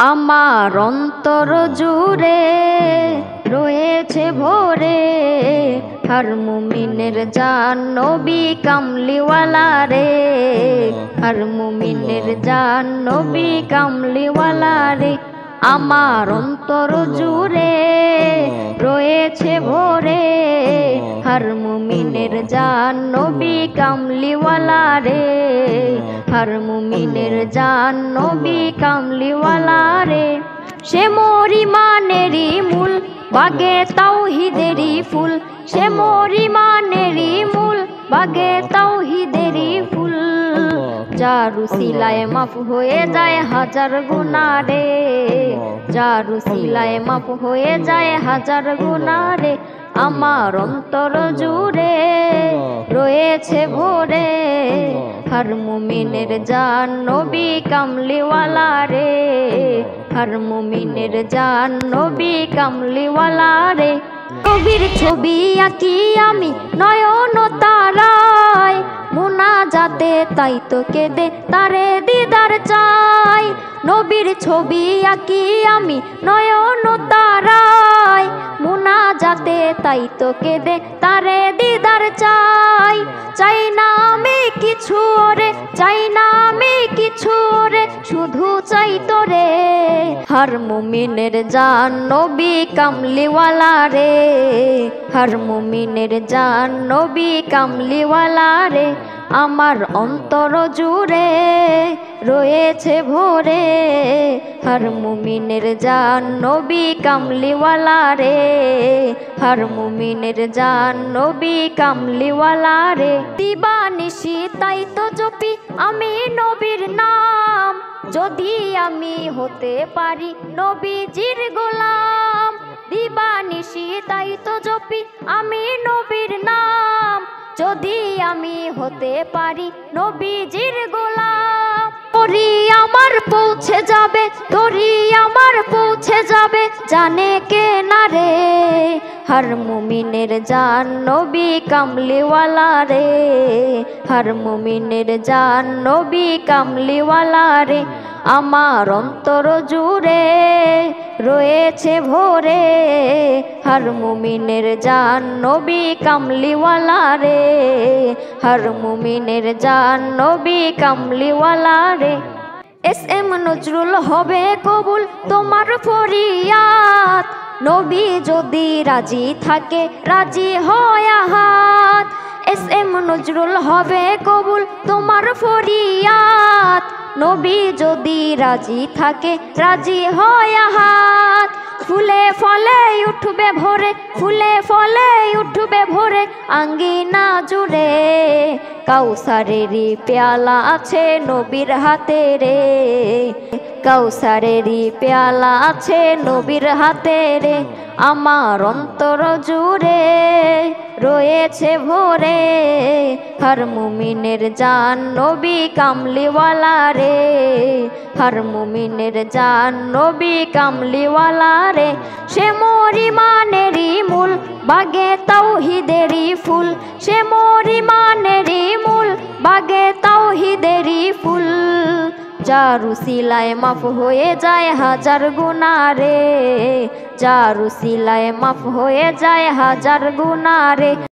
আমার অন্তর জুড়ে রয়েছে ভরে হর মুমিনের জান নবী কামলিওয়ালা রে, হর মুমিনের জান নবী কামলিওয়ালা রে। আমার অন্তর জুড়ে রয়েছে ভরে হর মুমিনের জান নবী কামলিওয়ালা রে, হর মুমিনের জান নবী কামলিওয়ালা রে। সে মোর ইমানেরই মূল বাগে তাওহীদেরই ফুল, সে মোর ইমানেরই মূল বাগে তাওহীদেরই ফুল। যার উসিলায় মাফ হয়ে যায় হাজার গুনাহ রে, যার উসিলায় মাফ হয়ে যায় হাজার গুনাহ রে। আমার অন্তর জুড়ে রয়েছে ভরে হর মুমিনের জান নবী কামলিওয়ালা রে, হর মুমিনের জান নবী কামলিওয়ালা রে। নবীর ছবি আঁকি আমি নয়ন তারায়, মুনাজাতে তাই তো কেঁদে তারে দিদার চাই। নবীর ছবি আঁকি আমি নয়ন তারায়, মুনাজাতে তাই তো কেঁদে তারে দিদার চাই। চাই না আমি কিছু রে, চাই না আমি কিছু রে, শুধু চাই তোরে হর মুমিনের জান নবী কামলিওয়ালা রে, হর মুমিনের জান নবী কামলিওয়ালা রে। আমার অন্তর জুড়ে রয়েছে ভরে হর মুমিনের জান নবী কামলিওয়ালা রে, হর মুমিনের জান নবী কামলিওয়ালা রে। দিবানিশি তাই তো জপি আমি নবীর নাম, যদি আমি হতে পারি নবীজির গোলাম। দিবানিশি তাই তো জপি আমি নবীর নাম, যদি আমি হতে পারি নবীজির গোলাম। তোরি আমার পৌঁছে যাবে, তোরি আমার পৌঁছে যাবে জানে কে না রে, হর মুমিনের জান নবী কামলিওয়ালা রে, হর মুমিনের জান নবী কামলিওয়ালা রে। আমার অন্তর জুড়ে রয়েছে ভরে হর মুমিনের জান নবী কামলিওয়ালা রে, হর মুমিনের জান নবী কামলিওয়ালা রে। এস এম নজরুল হবে কবুল তোমার ফরিয়াদ, নবী যদি রাজি থাকে রাজি হয় হাত। এস এম নজরুল হবে কবুল তোমার ফরিয়াদ, নবী যদি রাজি থাকে রাজি হয় হাত। ফুলে ফলে উঠবে ভরে, ফুলে ফলে উঠবে ভরে আঙ্গিনা জুড়ে, কাউসারেরই পেয়ালা আছে নবীর হাতে রে, কাউসারেরই পেয়ালা আছে নবীর হাতে রে। আমার অন্তর জুড়ে রয়েছে ভরে হর মুমিনের জান নবী কামলিওয়ালা রে, হর মুমিনের জান নবী কামলিওয়ালা রে। সে মোর ইমানেরই মূল বাগে তাওহীদেরই ফুল, সে মোর ইমানেরই মূল বাগে তাওহীদেরই ফুল। যার উসিলায় মাফ হয়ে যায় হাজার গুনাহ রে, যার উসিলায় মাফ হয়ে যায় হাজার গুনাহ রে।